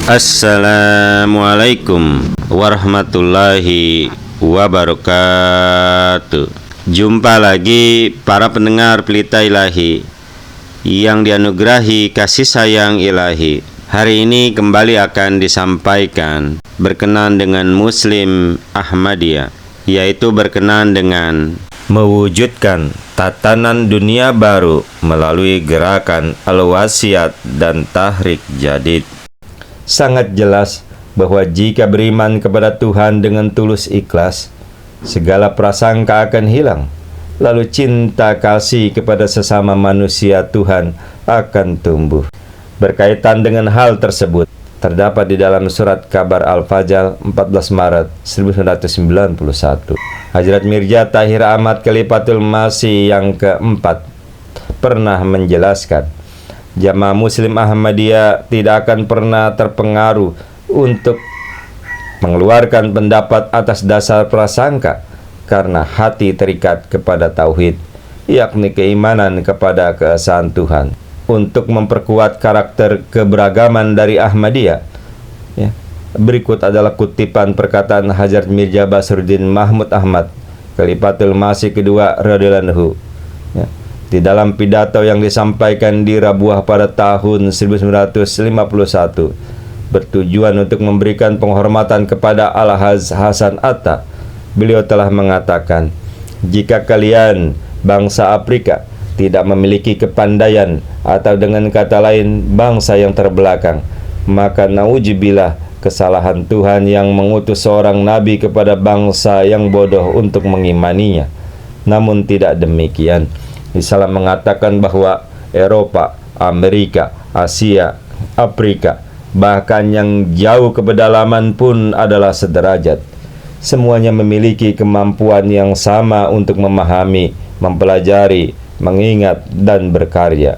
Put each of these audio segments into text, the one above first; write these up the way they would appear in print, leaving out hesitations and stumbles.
Assalamualaikum warahmatullahi wabarakatuh. Jumpa lagi para pendengar Pelita Ilahi yang dianugerahi kasih sayang ilahi. Hari ini kembali akan disampaikan berkenan dengan Muslim Ahmadiyah, yaitu berkenan dengan mewujudkan tatanan dunia baru melalui gerakan Al-Wasiat dan Tahrik Jadid. Sangat jelas bahwa jika beriman kepada Tuhan dengan tulus ikhlas, segala prasangka akan hilang. Lalu cinta kasih kepada sesama manusia Tuhan akan tumbuh. Berkaitan dengan hal tersebut, terdapat di dalam surat Kabar Al-Fajr 14 Maret 1991. Hadrat Mirza Tahir Ahmad Khalifatul Masih yang keempat pernah menjelaskan, jamaah Muslim Ahmadiyah tidak akan pernah terpengaruh untuk mengeluarkan pendapat atas dasar prasangka, karena hati terikat kepada tauhid, yakni keimanan kepada keesaan Tuhan. Untuk memperkuat karakter keberagaman dari Ahmadiyah, berikut adalah kutipan perkataan Hadrat Mirza Basruddin Mahmud Ahmad Khalifatul Masih kedua radhiyallahu anhu, di dalam pidato yang disampaikan di Rabuah pada tahun 1951, bertujuan untuk memberikan penghormatan kepada Al-Haj Hasan Atta. Beliau telah mengatakan, jika kalian bangsa Afrika tidak memiliki kepandaian, atau dengan kata lain bangsa yang terbelakang, maka nauzubillah, kesalahan Tuhan yang mengutus seorang nabi kepada bangsa yang bodoh untuk mengimaninya. Namun tidak demikian. Islam mengatakan bahwa Eropa, Amerika, Asia, Afrika, bahkan yang jauh ke pedalaman pun adalah sederajat. Semuanya memiliki kemampuan yang sama untuk memahami, mempelajari, mengingat, dan berkarya.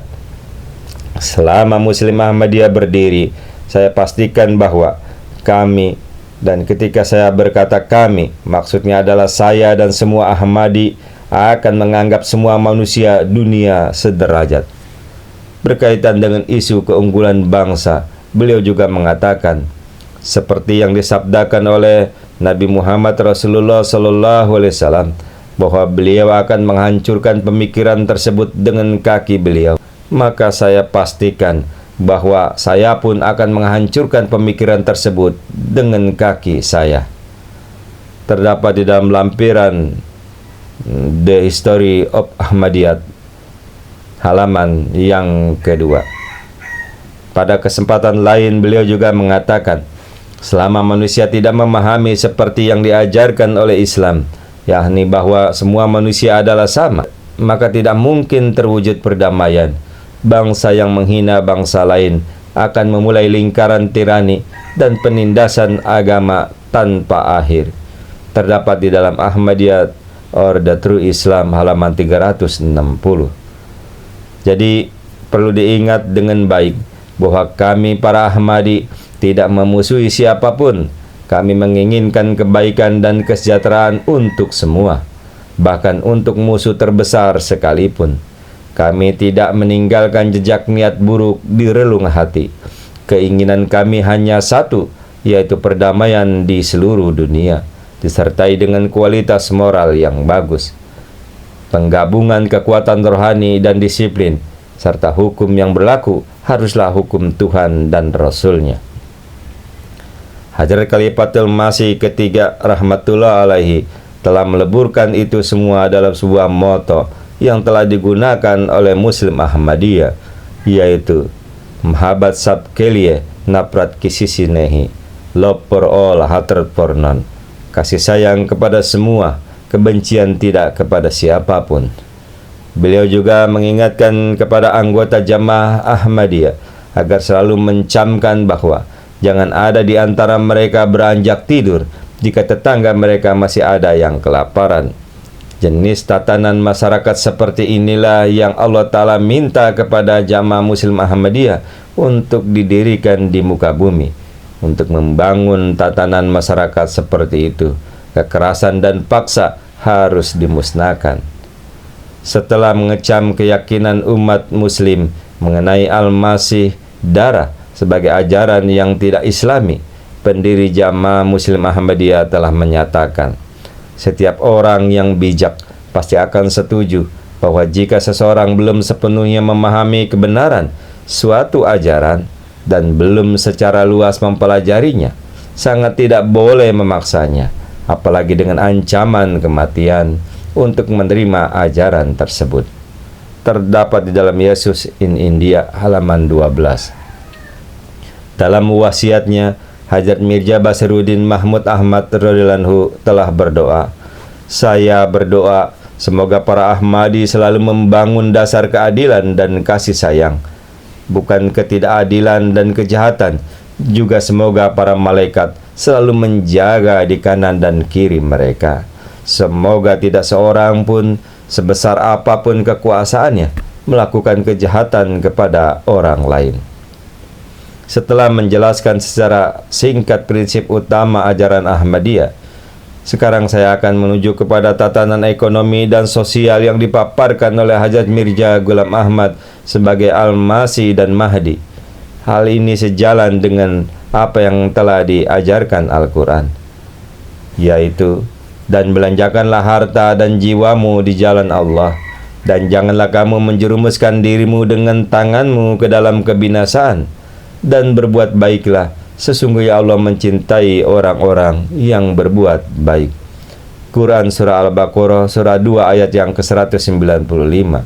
Selama Muslim Ahmadiyah berdiri, saya pastikan bahwa kami, dan ketika saya berkata kami, maksudnya adalah saya dan semua Ahmadi, akan menganggap semua manusia dunia sederajat. Berkaitan dengan isu keunggulan bangsa, beliau juga mengatakan, seperti yang disabdakan oleh Nabi Muhammad Rasulullah SAW, bahwa beliau akan menghancurkan pemikiran tersebut dengan kaki beliau. Maka saya pastikan bahwa saya pun akan menghancurkan pemikiran tersebut dengan kaki saya. Terdapat di dalam lampiran The History of Ahmadiyat, halaman yang kedua. Pada kesempatan lain beliau juga mengatakan, selama manusia tidak memahami seperti yang diajarkan oleh Islam, yakni bahwa semua manusia adalah sama, maka tidak mungkin terwujud perdamaian. Bangsa yang menghina bangsa lain akan memulai lingkaran tirani dan penindasan agama tanpa akhir. Terdapat di dalam Ahmadiyat or the True Islam, halaman 360. Jadi perlu diingat dengan baik bahwa kami para Ahmadi tidak memusuhi siapapun. Kami menginginkan kebaikan dan kesejahteraan untuk semua, bahkan untuk musuh terbesar sekalipun. Kami tidak meninggalkan jejak niat buruk di relung hati. Keinginan kami hanya satu, yaitu perdamaian di seluruh dunia, disertai dengan kualitas moral yang bagus, penggabungan kekuatan rohani dan disiplin, serta hukum yang berlaku haruslah hukum Tuhan dan Rasul-Nya. Hadrat Khalifatul Masih ketiga rahmatullah alaihi telah meleburkan itu semua dalam sebuah moto yang telah digunakan oleh Muslim Ahmadiyah, yaitu Mahabbat Sab Kelie Naprat Kisisinehi, Love for all, hatred for none. Kasih sayang kepada semua, kebencian tidak kepada siapapun. Beliau juga mengingatkan kepada anggota jamaah Ahmadiyah agar selalu mencamkan bahwa jangan ada di antara mereka beranjak tidur jika tetangga mereka masih ada yang kelaparan. Jenis tatanan masyarakat seperti inilah yang Allah Ta'ala minta kepada jamaah Muslim Ahmadiyah untuk didirikan di muka bumi. Untuk membangun tatanan masyarakat seperti itu, kekerasan dan paksa harus dimusnahkan. Setelah mengecam keyakinan umat muslim mengenai Al-Masih darah sebagai ajaran yang tidak islami, pendiri Jamaah Muslim Ahmadiyah telah menyatakan, setiap orang yang bijak pasti akan setuju bahwa jika seseorang belum sepenuhnya memahami kebenaran suatu ajaran dan belum secara luas mempelajarinya, sangat tidak boleh memaksanya, apalagi dengan ancaman kematian, untuk menerima ajaran tersebut. Terdapat di dalam Yesus in India halaman 12. Dalam wasiatnya, Hajat Mirza Basruddin Mahmud Ahmad radhiyallahu anhu telah berdoa, "Saya berdoa semoga para Ahmadi selalu membangun dasar keadilan dan kasih sayang, bukan ketidakadilan dan kejahatan. Juga semoga para malaikat selalu menjaga di kanan dan kiri mereka. Semoga tidak seorang pun, sebesar apapun kekuasaannya, melakukan kejahatan kepada orang lain." Setelah menjelaskan secara singkat prinsip utama ajaran Ahmadiyah, sekarang saya akan menuju kepada tatanan ekonomi dan sosial yang dipaparkan oleh Hajat Mirza Ghulam Ahmad sebagai Al-Masih dan Mahdi. Hal ini sejalan dengan apa yang telah diajarkan Al-Quran, yaitu, dan belanjakanlah harta dan jiwamu di jalan Allah, dan janganlah kamu menjerumuskan dirimu dengan tanganmu ke dalam kebinasaan, dan berbuat baiklah, sesungguhnya Allah mencintai orang-orang yang berbuat baik. Quran Surah Al-Baqarah Surah 2 ayat yang ke-195.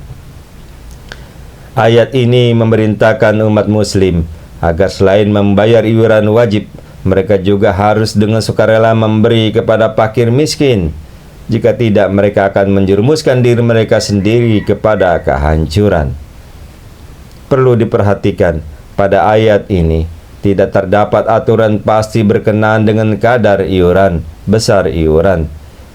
Ayat ini memerintahkan umat muslim agar selain membayar iuran wajib, mereka juga harus dengan sukarela memberi kepada fakir miskin. Jika tidak, mereka akan menjerumuskan diri mereka sendiri kepada kehancuran. Perlu diperhatikan, pada ayat ini tidak terdapat aturan pasti berkenaan dengan kadar iuran, besar iuran.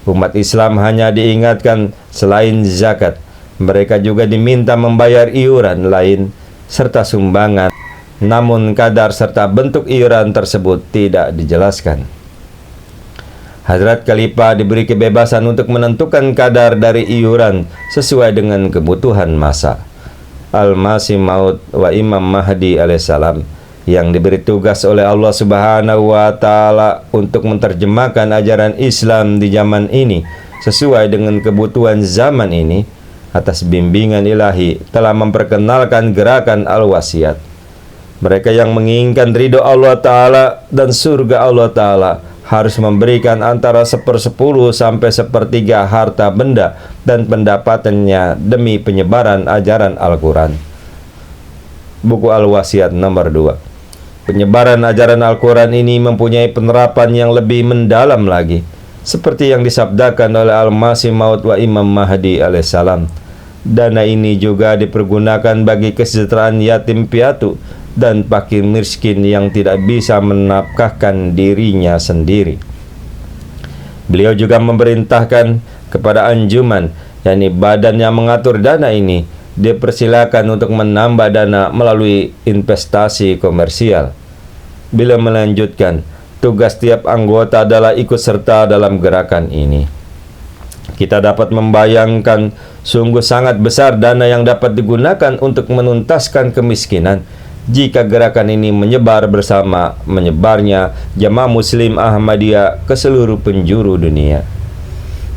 Umat Islam hanya diingatkan selain zakat, mereka juga diminta membayar iuran lain serta sumbangan. Namun kadar serta bentuk iuran tersebut tidak dijelaskan. Hadrat Khalifah diberi kebebasan untuk menentukan kadar dari iuran sesuai dengan kebutuhan masa. Al-Masih Maud wa Imam Mahdi alaihissalam yang diberi tugas oleh Allah Subhanahu wa Ta'ala untuk menerjemahkan ajaran Islam di zaman ini sesuai dengan kebutuhan zaman ini, atas bimbingan ilahi telah memperkenalkan gerakan Al-Wasiat. Mereka yang menginginkan ridho Allah Ta'ala dan surga Allah Ta'ala harus memberikan antara 1/10 sampai 1/3 harta benda dan pendapatannya demi penyebaran ajaran Al-Quran. Buku Al-Wasiat nomor 2. Penyebaran ajaran Al-Quran ini mempunyai penerapan yang lebih mendalam lagi, seperti yang disabdakan oleh Al-Masih Maud wa Imam Mahdi alaihissalam. Dana ini juga dipergunakan bagi kesejahteraan yatim piatu dan fakir miskin yang tidak bisa menafkahkan dirinya sendiri. Beliau juga memerintahkan kepada anjuman, yakni badan yang mengatur dana ini, dipersilakan untuk menambah dana melalui investasi komersial. Beliau melanjutkan, tugas tiap anggota adalah ikut serta dalam gerakan ini. Kita dapat membayangkan sungguh sangat besar dana yang dapat digunakan untuk menuntaskan kemiskinan jika gerakan ini menyebar bersama menyebarnya Jamaah Muslim Ahmadiyah ke seluruh penjuru dunia.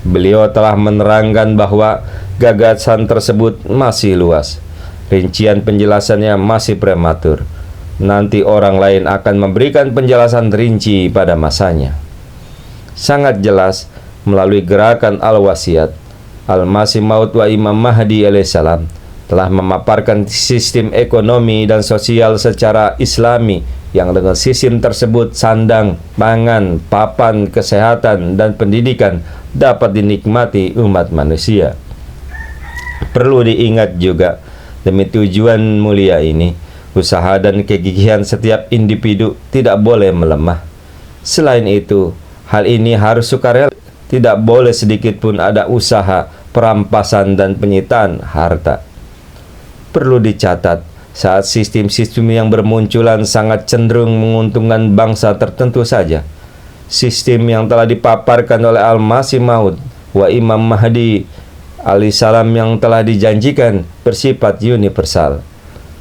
Beliau telah menerangkan bahwa gagasan tersebut masih luas. Rincian penjelasannya masih prematur. Nanti orang lain akan memberikan penjelasan rinci pada masanya. Sangat jelas, melalui gerakan Al-Wasiat, Al-Masih Maud wa Imam Mahdi alaihissalam telah memaparkan sistem ekonomi dan sosial secara Islami yang dengan sistem tersebut sandang, pangan, papan, kesehatan, dan pendidikan dapat dinikmati umat manusia. Perlu diingat juga, demi tujuan mulia ini, usaha dan kegigihan setiap individu tidak boleh melemah. Selain itu, hal ini harus sukarela. Tidak boleh sedikit pun ada usaha perampasan dan penyitaan harta. Perlu dicatat, saat sistem-sistem yang bermunculan sangat cenderung menguntungkan bangsa tertentu saja. Sistem yang telah dipaparkan oleh Al-Masih Maud wa Imam Mahdi alaihissalam yang telah dijanjikan bersifat universal.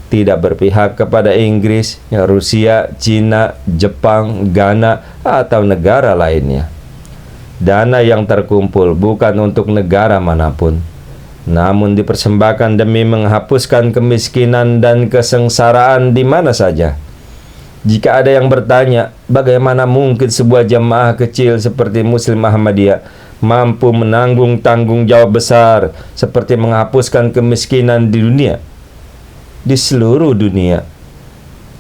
tidak berpihak kepada Inggris, Rusia, Cina, Jepang, Ghana, atau negara lainnya. Dana yang terkumpul bukan untuk negara manapun, namun dipersembahkan demi menghapuskan kemiskinan dan kesengsaraan di mana saja. Jika ada yang bertanya, bagaimana mungkin sebuah jamaah kecil seperti Muslim Ahmadiyah mampu menanggung tanggung jawab besar seperti menghapuskan kemiskinan di dunia, di seluruh dunia?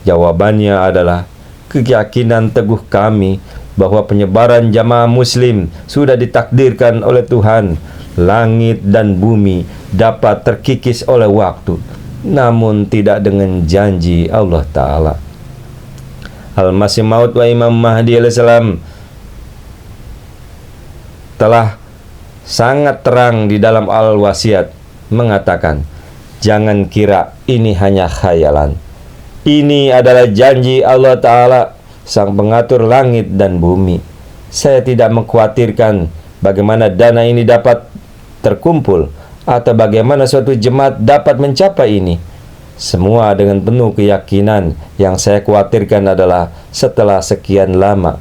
Jawabannya adalah keyakinan teguh kami bahwa penyebaran jamaah muslim sudah ditakdirkan oleh Tuhan. Langit dan bumi dapat terkikis oleh waktu, namun tidak dengan janji Allah Ta'ala. Al-Masih Maud wa Imam Mahdi alaihissalam telah sangat terang di dalam Al-Wasiat mengatakan, jangan kira ini hanya khayalan. Ini adalah janji Allah Ta'ala, Sang Pengatur langit dan bumi. Saya tidak mengkhawatirkan bagaimana dana ini dapat terkumpul atau bagaimana suatu jemaat dapat mencapai ini. Semua dengan penuh keyakinan. Yang saya khawatirkan adalah setelah sekian lama,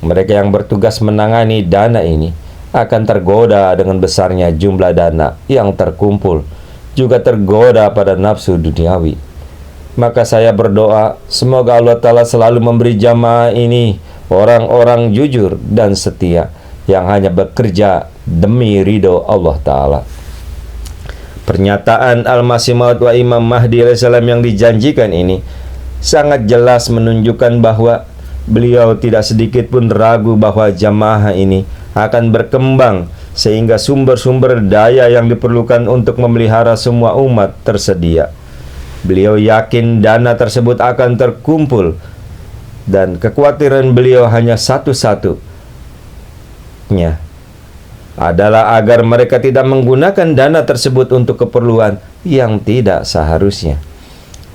mereka yang bertugas menangani dana ini akan tergoda dengan besarnya jumlah dana yang terkumpul, juga tergoda pada nafsu duniawi. Maka saya berdoa, semoga Allah Ta'ala selalu memberi jamaah ini orang-orang jujur dan setia yang hanya bekerja demi ridho Allah Ta'ala. Pernyataan Al-Masih Maud wa Imam Mahdi alaihissalam yang dijanjikan ini sangat jelas menunjukkan bahwa beliau tidak sedikit pun ragu bahwa jamaah ini akan berkembang sehingga sumber-sumber daya yang diperlukan untuk memelihara semua umat tersedia. Beliau yakin dana tersebut akan terkumpul, dan kekhawatiran beliau hanya satu-satunya adalah agar mereka tidak menggunakan dana tersebut untuk keperluan yang tidak seharusnya.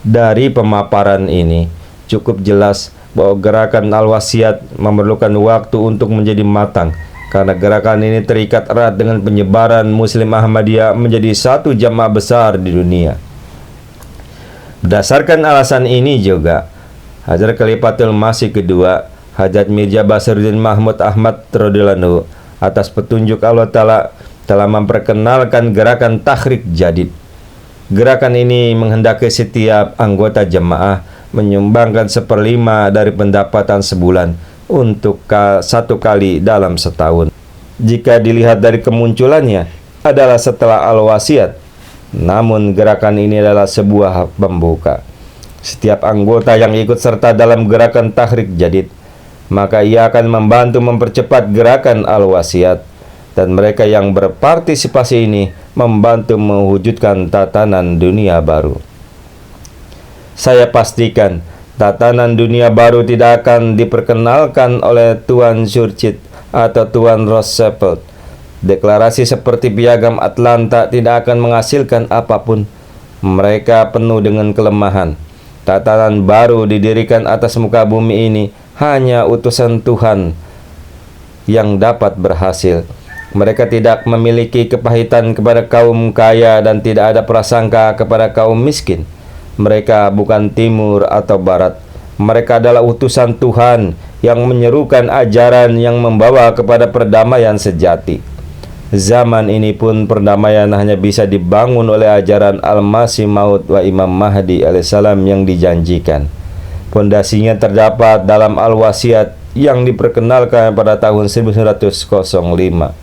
Dari pemaparan ini cukup jelas bahwa gerakan Al-Wasiat memerlukan waktu untuk menjadi matang, karena gerakan ini terikat erat dengan penyebaran Muslim Ahmadiyah menjadi satu jamaah besar di dunia. Berdasarkan alasan ini juga, Hadrat Khalifatul Masih kedua, Hadrat Mirza Basruddin Mahmud Ahmad radhiyallahu anhu, atas petunjuk Allah Ta'ala telah memperkenalkan gerakan Tahrik Jadid. Gerakan ini menghendaki setiap anggota jemaah menyumbangkan 1/5 dari pendapatan sebulan untuk satu kali dalam setahun. Jika dilihat dari kemunculannya adalah setelah Al-Wasiat, namun gerakan ini adalah sebuah pembuka. Setiap anggota yang ikut serta dalam gerakan Tahrik Jadid, maka ia akan membantu mempercepat gerakan Al-Wasiat, dan mereka yang berpartisipasi ini membantu mewujudkan tatanan dunia baru. Saya pastikan tatanan dunia baru tidak akan diperkenalkan oleh Tuan Churchill atau Tuan Roosevelt. Deklarasi seperti Piagam Atlanta tidak akan menghasilkan apapun. Mereka penuh dengan kelemahan. Tatanan baru didirikan atas muka bumi ini hanya utusan Tuhan yang dapat berhasil. Mereka tidak memiliki kepahitan kepada kaum kaya dan tidak ada prasangka kepada kaum miskin. Mereka bukan timur atau barat. Mereka adalah utusan Tuhan yang menyerukan ajaran yang membawa kepada perdamaian sejati. Zaman ini pun perdamaian hanya bisa dibangun oleh ajaran Al-Masih Maud wa Imam Mahdi alaihissalam yang dijanjikan. Pondasinya terdapat dalam Al-Wasiat yang diperkenalkan pada tahun 1905.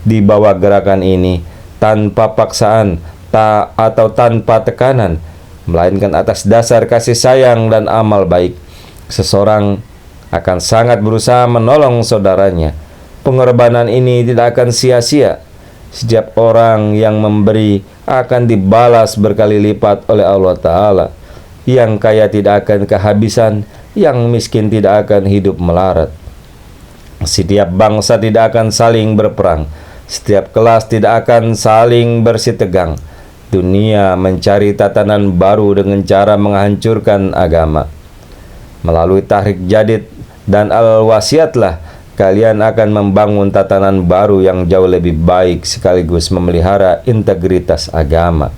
Di bawah gerakan ini, tanpa paksaan atau tanpa tekanan, melainkan atas dasar kasih sayang dan amal baik, seseorang akan sangat berusaha menolong saudaranya. Pengorbanan ini tidak akan sia-sia. Setiap orang yang memberi akan dibalas berkali lipat oleh Allah Ta'ala. Yang kaya tidak akan kehabisan, yang miskin tidak akan hidup melarat. Setiap bangsa tidak akan saling berperang, setiap kelas tidak akan saling bersitegang. Dunia mencari tatanan baru dengan cara menghancurkan agama. Melalui Tahrik Jadid dan Al-Wasiatlah kalian akan membangun tatanan baru yang jauh lebih baik sekaligus memelihara integritas agama.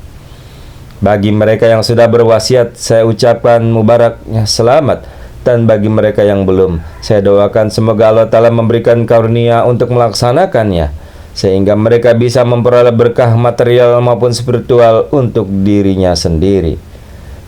Bagi mereka yang sudah berwasiat, saya ucapkan mubaraknya selamat. Dan bagi mereka yang belum, saya doakan semoga Allah Ta'ala memberikan karunia untuk melaksanakannya, sehingga mereka bisa memperoleh berkah material maupun spiritual untuk dirinya sendiri.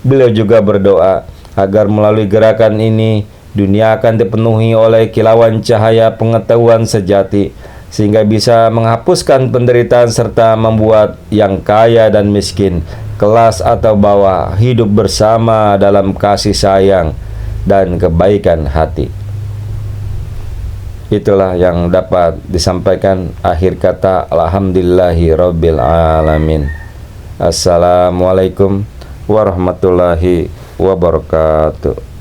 Beliau juga berdoa agar melalui gerakan ini, dunia akan dipenuhi oleh kilauan cahaya pengetahuan sejati, sehingga bisa menghapuskan penderitaan serta membuat yang kaya dan miskin, kelas atau bawah, hidup bersama dalam kasih sayang dan kebaikan hati. Itulah yang dapat disampaikan. Akhir kata, alhamdulillahi rabbil alamin. Assalamualaikum warahmatullahi wabarakatuh.